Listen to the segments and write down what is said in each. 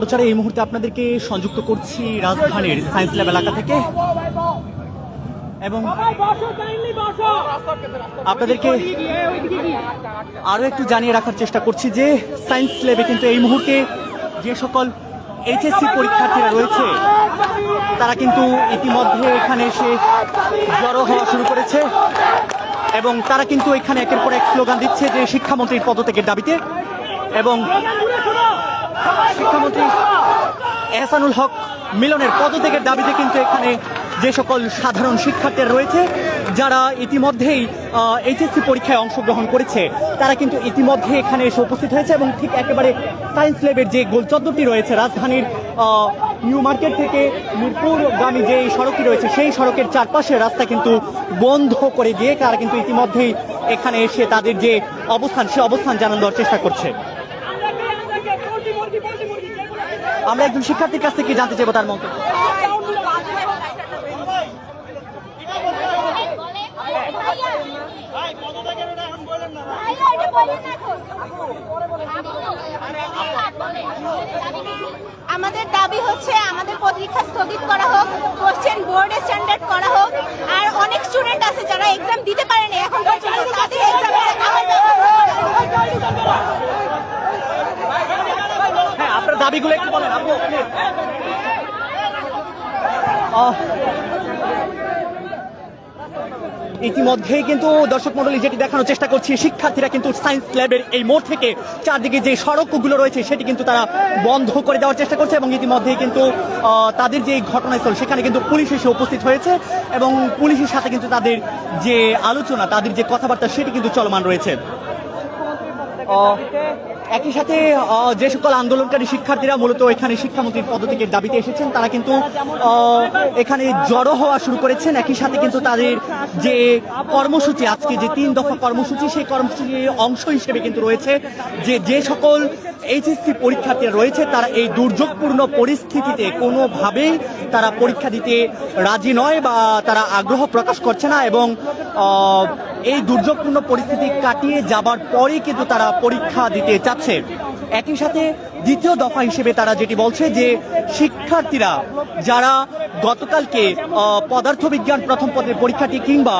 প্রচারে এই মুহূর্তে আপনাদেরকে সংযুক্ত করছি রাজধানীর সায়েন্স ল্যাব এলাকা থেকে এবং আপনাদেরকে আরো একটু জানিয়ে রাখার চেষ্টা করছি যে সায়েন্স ল্যাবে কিন্তু এই মুহূর্তে যে সকল এইচএসসি পরীক্ষার্থীরা রয়েছে তারা কিন্তু ইতিমধ্যে এখানে এসে জড়ো হওয়া শুরু করেছে এবং তারা কিন্তু এখানে একের পর এক স্লোগান দিচ্ছে যে শিক্ষামন্ত্রীর পদত্যাগের দাবিতে এবং শিক্ষামন্ত্রী এহসানুল হক মিলনের পদত্যাগের দাবিতে কিন্তু এখানে যে সকল সাধারণ শিক্ষার্থীরা রয়েছে যারা ইতিমধ্যেই এইচএসসি পরীক্ষায় অংশগ্রহণ করেছে তারা কিন্তু ইতিমধ্যে এখানে এসে উপস্থিত হয়েছে এবং ঠিক একেবারে সায়েন্স ল্যাবের যে গোলচত্বরটি রয়েছে রাজধানীর নিউ মার্কেট থেকে মিরপুরগামী যে সড়কটি রয়েছে সেই সড়কের চারপাশে রাস্তা কিন্তু বন্ধ করে দিয়ে তারা কিন্তু ইতিমধ্যেই এখানে এসে তাদের যে অবস্থান সে অবস্থান জানান দেওয়ার চেষ্টা করছে। আমরা একজন শিক্ষার্থীর কাছ থেকে জানতে চাইবো তার মন্তব্য। আমাদের দাবি হচ্ছে আমাদের পরীক্ষা স্থগিত করা হোক, কোশ্চেন বোর্ডে স্ট্যান্ডার্ড করা হোক। আর অনেক স্টুডেন্ট আছে যারা এক্সাম দিতে পারেনি এখন পর্যন্ত, তাদের এক্সামের হ্যাঁ, আপনার দাবিগুলো একটু বলেন আপু। ইতিমধ্যেই কিন্তু দর্শক মণ্ডলী যেটি দেখানোর চেষ্টা করছি শিক্ষার্থীরা কিন্তু সায়েন্স ল্যাবের এই মোড় থেকে চারদিকে যে সড়কগুলো রয়েছে সেটি কিন্তু তারা বন্ধ করে দেওয়ার চেষ্টা করছে এবং ইতিমধ্যেই কিন্তু তাদের যে ঘটনাস্থল সেখানে কিন্তু পুলিশ এসে উপস্থিত হয়েছে এবং পুলিশের সাথে কিন্তু তাদের যে আলোচনা তাদের যে কথাবার্তা সেটি কিন্তু চলমান রয়েছে। একই সাথে যে সকল আন্দোলনকারী শিক্ষার্থীরা মূলত এখানে শিক্ষামন্ত্রীর পদত্যাগের দাবিতে এসেছেন তারা কিন্তু এখানে জড়ো হওয়া শুরু করেছেন। একই সাথে কিন্তু তাদের যে কর্মসূচি আজকে যে 3 দফা কর্মসূচি সেই কর্মসূচির অংশ হিসেবে কিন্তু রয়েছে যে সকল এইচএসসি পরীক্ষার্থীরা রয়েছে তারা এই দুর্যোগপূর্ণ পরিস্থিতিতে কোনোভাবেই তারা পরীক্ষা দিতে রাজি নয় বা তারা আগ্রহ প্রকাশ করছে না এবং এই দুর্যোগপূর্ণ পরিস্থিতি কাটিয়ে যাবার পরে কিন্তু তারা পরীক্ষা দিতে চাচ্ছে। একই সাথে দ্বিতীয় দফা হিসেবে তারা যেটি বলছে যে শিক্ষার্থীরা যারা গতকালকে পদার্থবিজ্ঞান প্রথম পদের পরীক্ষাটি কিংবা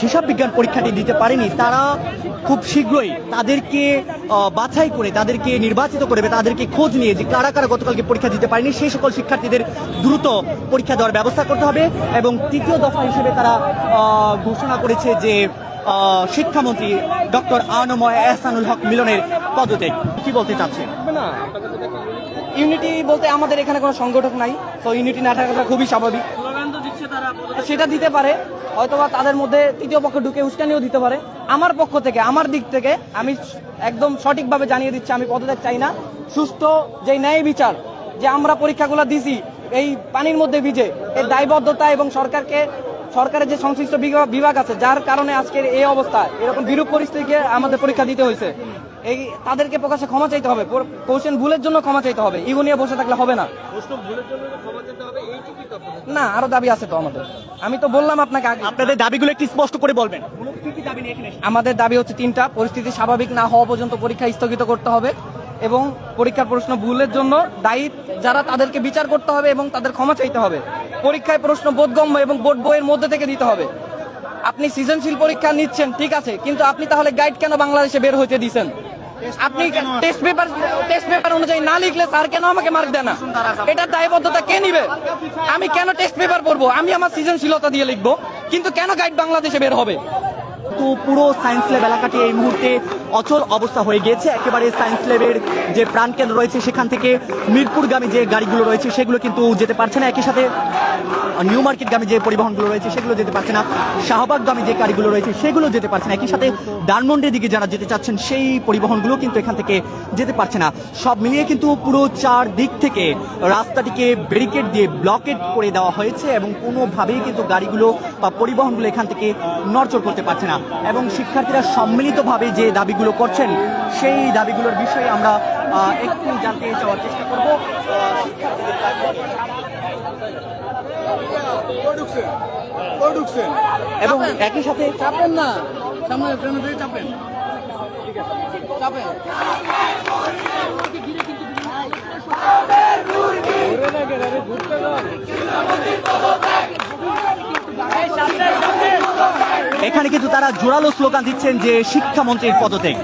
হিসাব বিজ্ঞান পরীক্ষাটি দিতে পারেনি তারা খুব শীঘ্রই তাদেরকে বাছাই করে তাদেরকে নির্বাচিত করবে, তাদেরকে খোঁজ নিয়ে যে কারা কারা গতকালকে পরীক্ষা দিতে পারেনি সেই সকল শিক্ষার্থীদের দ্রুত পরীক্ষা দেওয়ার ব্যবস্থা করতে হবে এবং তৃতীয় দফা হিসেবে তারা ঘোষণা করেছে যে শিক্ষামন্ত্রী ডক্টর আনময় এহসানুল হক মিলনের পদত্যাগ। কি বলতে চাচ্ছেন? ইউনিটি বলতে আমাদের এখানে কোনো সংগঠন নাই, তো ইউনিটি না থাকাটা খুবই স্বাভাবিক। সেটা দিতে পারে, হয়তোবা তাদের মধ্যে তৃতীয় পক্ষ ঢুকে উস্কানিও দিতে পারে। আমার পক্ষ থেকে আমার দিক থেকে আমি একদম সঠিকভাবে জানিয়ে দিচ্ছি আমি পদত্যাগ চাই না। সুষ্ঠু যে ন্যায় বিচার যে আমরা পরীক্ষাগুলো দিছি এই পানির মধ্যে ভিজে এর দায়বদ্ধতা এবং সরকারের যে সংশ্লিষ্ট বিভাগ আছে যার কারণে আজকের এই অবস্থা এরকম বিরূপ পরিস্থিতিকে আমাদের পরীক্ষা দিতে হয়েছে, এই তাদেরকে প্রকাশ্যে ক্ষমা চাইতে হবে, কোশ্চেন ভুলের জন্য ক্ষমা চাইতে হবে। ইগো নিয়ে বসে থাকলে হবে না, না আরো দাবি আছে তো আমাদের। আমি তো বললাম আপনাকে আগে, আপনাদের দাবিগুলো একটু স্পষ্ট করে বলবেন। আমাদের দাবি হচ্ছে 3টা। পরিস্থিতি স্বাভাবিক না হওয়া পর্যন্ত পরীক্ষা স্থগিত করতে হবে এবং পরীক্ষার প্রশ্ন ভুলের জন্য দায়ী যারা তাদেরকে বিচার করতে হবে এবং তাদের ক্ষমা চাইতে হবে। পরীক্ষায় প্রশ্ন বোধগম্য এবং বোর্ড বইয়ের মধ্যে থেকে দিতে হবে। আপনি সৃজনশীল পরীক্ষা নিচ্ছেন ঠিক আছে, কিন্তু আপনি তাহলে গাইড কেন বাংলাদেশে বের হইতে দিচ্ছেন? আপনি টেস্ট পেপার অনুযায়ী না লিখলে স্যার কেন আমাকে মার্ক দেয় না? এটার দায়বদ্ধতা কে নিবে? আমি কেন টেস্ট পেপার পড়বো? আমি আমার সৃজনশীলতা দিয়ে লিখবো, কিন্তু কেন গাইড বাংলাদেশে বের হবে? তো পুরো সায়েন্স ল্যাব এলাকাটি এই মুহূর্তে অচল অবস্থা হয়ে গিয়েছে। একেবারে সায়েন্স ল্যাবের যে প্রাণকেন্দ্র রয়েছে সেখান থেকে মিরপুরগামী যে গাড়িগুলো রয়েছে সেগুলো কিন্তু যেতে পারছে না। একই সাথে নিউ মার্কেটগামী যে পরিবহনগুলো রয়েছে সেগুলো যেতে পারছে না। শাহবাগগামী যে গাড়িগুলো রয়েছে সেগুলো যেতে পারছে না। একই সাথে ধানমন্ডির দিকে যারা যেতে চাচ্ছেন সেই পরিবহনগুলো কিন্তু এখান থেকে যেতে পারছে না। সব মিলিয়ে কিন্তু পুরো চারদিক থেকে রাস্তাটিকে ব্যারিকেড দিয়ে ব্লকেট করে দেওয়া হয়েছে এবং কোনোভাবেই কিন্তু গাড়িগুলো বা পরিবহনগুলো এখান থেকে নড়চড় করতে পারছে না এবং শিক্ষার্থীরা সম্মিলিতভাবে যে দাবিগুলো করছেন সেই দাবিগুলোর বিষয়ে আমরা একটু জানতে চাওয়ার চেষ্টা করব। এবং একই সাথে চাপেন না, সামনে চাপেন, চাপেন। এখানে কিন্তু তারা জোরালো স্লোগান দিচ্ছেন যে শিক্ষামন্ত্রীর পদত্যাগ।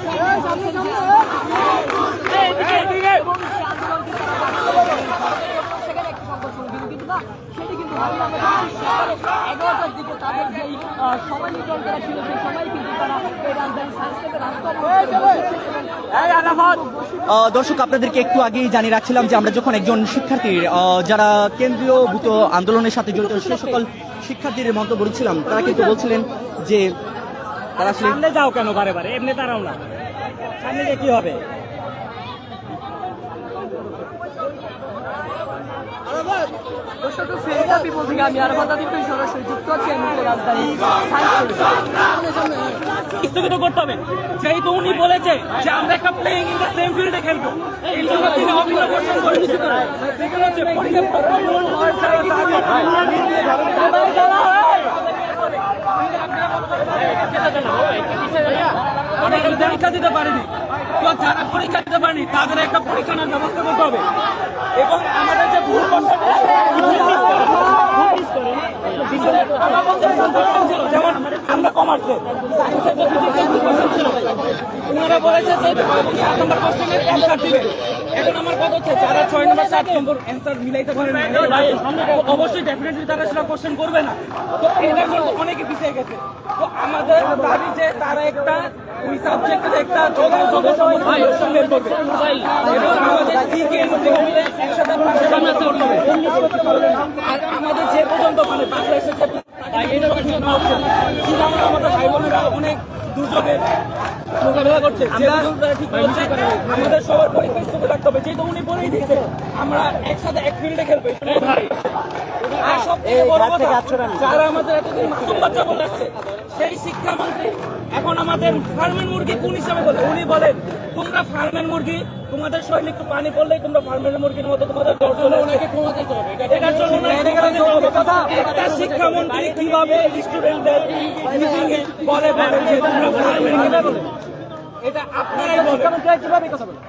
দর্শক, আপনাদেরকে একটু আগেই জানিয়ে রাখছিলাম যে আমরা যখন একজন শিক্ষার্থীর যারা কেন্দ্রীয় ভূত আন্দোলনের সাথে জড়িত সে সকল শিক্ষার্থীদের মন্তব্য বলছিলাম, তারা কিন্তু বলছিলেন যে তারা আসলে সামনে যাও কেন বারে বারে, এমনি দাঁড়াও না, সামনে গিয়ে কি হবে? স্থগিত করতে হবে, যেহেতু উনি বলেছে যে আমরা একটা প্লেইং ইন দ্য সেম ফিল্ডে খেলবো, এই জন্য তিনি অভিনয় করছেন করেছে। সেখানে হচ্ছে পরীক্ষা প্রশ্নপূরণ হওয়ার ছাড়া আমরা পরীক্ষা দিতে পারিনি, তো যারা পরীক্ষা দিতে পারেনি তাদের একটা পরীক্ষা নেওয়ার ব্যবস্থা করতে হবে। এবং আমাদের যে ভুল যেমন আমরা কমার্সে সায়েন্সের যে ছিল ওনারা বলেছে যে 7 নম্বর কোশ্চেনের অ্যান্সার দিবে। এখন আমার কথা হচ্ছে যারা 6 নম্বর 7 নম্বর অ্যান্সার মিলাইতে পারে না, অবশ্যই ডেফিনেটলি তারা সেটা কোশ্চেন করবে না। তো এটার জন্য অনেকে পিছিয়ে গেছে। তো আমাদের দাবি যে তারা একটা ওই সাবজেক্টের একটা সদস্য বের করবে এবং আমাদের সিকে মিলে একসাথে আর আমাদের যে পর্যন্ত মানে বাংলাদেশের যে আমাদের ভাই বোনেরা অনেক দুর্যোগের মোকাবেলা করছে, আমাদের সবার পরীক্ষা স্থগিত রাখতে হবে, যেহেতু উনি বলেই দিয়েছে আমরা একসাথে এক ফিল্ডে খেলবো। আর সবথেকে বড় কথা, যারা আমাদের এতদিন মাসুম বাচ্চা বলে আসছে সেই শিক্ষামন্ত্রী এখন আমাদের ফার্মের মুরগি কোন হিসাবে বলে? উনি বলেন তোমরা ফার্মের মুরগি, তোমাদের শরীরে একটু পানি পড়লেই তোমরা ফার্মের মুরগির মতো তোমাদের এটার জন্য একটা শিক্ষামন্ত্রী কিভাবে স্টুডেন্টদের বলে যে তোমরা ফার্মের মুরগি, এটা আপনারাই কিভাবে কথা বলেন?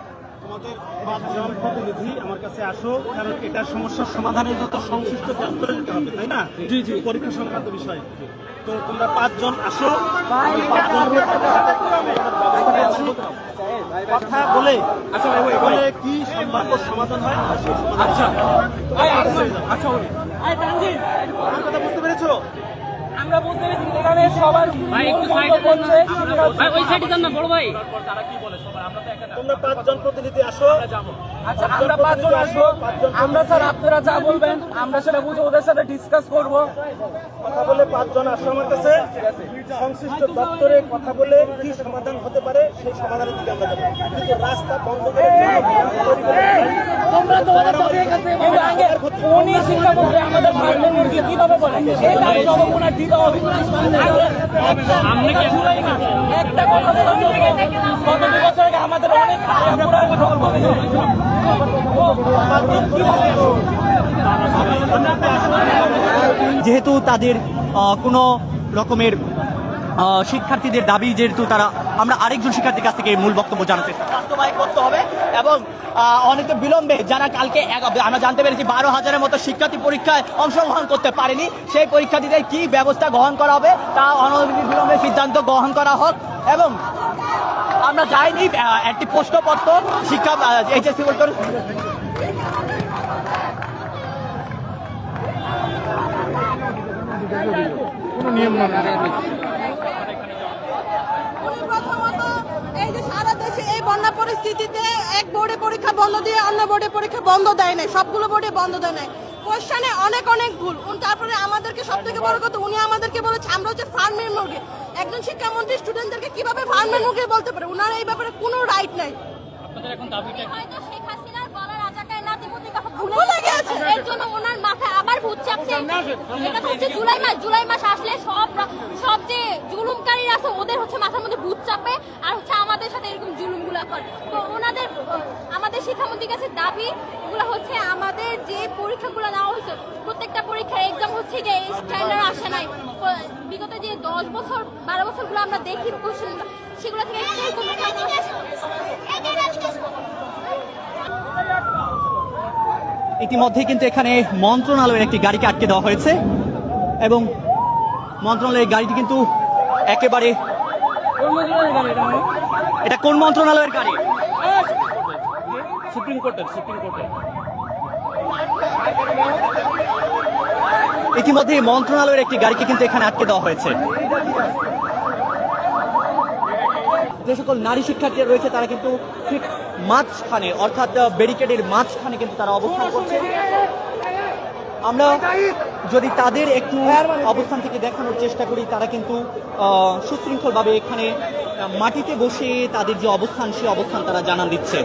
আমাদের 5 জন প্রতিনিধি আমার কাছে আসো, কারণ এটা সমস্যার সমাধানের যত সংশ্লিষ্ট দপ্তরে যেতে হবে, তাই না? জি জি, পরীক্ষা সংক্রান্ত বিষয়। তো তোমরা 5 জন আসো, কথা বলে বলে কি সম্ভাব্য সমাধান হয়। আচ্ছা কথা বুঝতে পেরেছো? আমরা বলতে পেরেছি এখানে সবার ওই সাইডে যান না বড় ভাই, তোমরা 5 জন প্রতিনিধি আসো। আচ্ছা আমরা 5 জন আসবো, আমরা স্যার আপনারা যা বলবেন আমরা সেটা বুঝে ওদের সাথে ডিসকাস করবো। কথা বলে 5 জন আসো আমার কাছে, সংশ্লিষ্ট দপ্তরে কথা বলে কি সমাধান হতে পারে সেই সমাধানের দিকে আমরা যাবো। কিন্তু রাস্তা বন্ধ করে তোমরা তোমাদের উনি শিক্ষামন্ত্রী আমাদের ফার্মের মুরগি কিভাবে বলে সেই দাবি জনগণের দিতে হবে। একটা কথা গত 2 বছর আগে আমাদের অনেক যেহেতু তাদের কোনো রকমের শিক্ষার্থীদের দাবি, যেহেতু তারা আমরা আরেকজন শিক্ষার্থীর কাছ থেকে মূল বক্তব্য জানাতে বাস্তবায়ন করতে হবে এবং অনেক বিলম্বে যারা কালকে আমরা জানতে পেরেছি 12,000-এর মতো শিক্ষার্থী পরীক্ষায় অংশগ্রহণ করতে পারেনি, সেই পরীক্ষার্থীদের কি ব্যবস্থা গ্রহণ করা হবে তা অনবিলম্বে সিদ্ধান্ত গ্রহণ করা হোক। এবং আমরা চাইনি একটি প্রশ্নপত্র শিক্ষা এইচএসসি বোর্ড প্রথমত এই যে সারা দেশে এই বন্যা পরিস্থিতিতে এক বোর্ডে পরীক্ষা বন্ধ দিয়ে অন্য বোর্ডে পরীক্ষা বন্ধ দেয় নাই, সবগুলো বোর্ডে বন্ধ দেয় নাই। কোশ্চেনে অনেক ভুল। তারপরে আমাদেরকে সব থেকে বড় কথা উনি আমাদেরকে বলেছে আমরা হচ্ছে ফার্মের মুরগি। একজন শিক্ষামন্ত্রী স্টুডেন্টদেরকে কিভাবে ফার্মের মুরগি বলতে পারে? উনার এই ব্যাপারে কোনো রাইট নাই। হয়তো শেখ হাসিনার বলার রাজাকার নাতিপুতিকে ভুলে গেছে, এর জন্য ওনার মাথায় আবার ভূত চাপছে। এটা তো হচ্ছে জুলাই মাস আসলে সব যে জুলুমকারী আছে ওদের হচ্ছে মাথার মধ্যে ভূত চাপে আর হচ্ছে আমাদের সাথে এরকম জুলুমগুলা করে। তো আমাদের শিক্ষামন্ত্রীর কাছে দাবি এগুলো হচ্ছে আমাদের যে পরীক্ষাগুলো নেওয়া হয়েছে প্রত্যেকটা পরীক্ষার এক্সাম হচ্ছে যে স্ট্যান্ডার্ড আসে নাই। বিগত যে 10 বছর 12 বছরগুলো আমরা দেখি কোশ্চেনগুলো সেগুলো থেকে ইতিমধ্যে কিন্তু এখানে মন্ত্রণালয়ের একটি গাড়িকে আটকে দেওয়া হয়েছে এবং মন্ত্রণালয়ের গাড়িটি কিন্তু একেবারে এটা কোন মন্ত্রণালয়ের গাড়ি? সুপ্রিম কোর্টের ইতিমধ্যে মন্ত্রণালয়ের একটি গাড়িকে কিন্তু এখানে আটকে দেওয়া হয়েছে। যে সকল নারী শিক্ষার্থীরা রয়েছে তারা কিন্তু ঠিক মাঝখানে অর্থাৎ ব্যারিকেডের মাঝখানে কিন্তু তারা অবস্থান করছে। আমরা যদি তাদের একটু অবস্থান থেকে দেখানোর চেষ্টা করি, তারা কিন্তু সুশৃঙ্খলভাবে এখানে মাটিতে বসে তাদের যে অবস্থান সেই অবস্থান তারা জানান দিচ্ছে।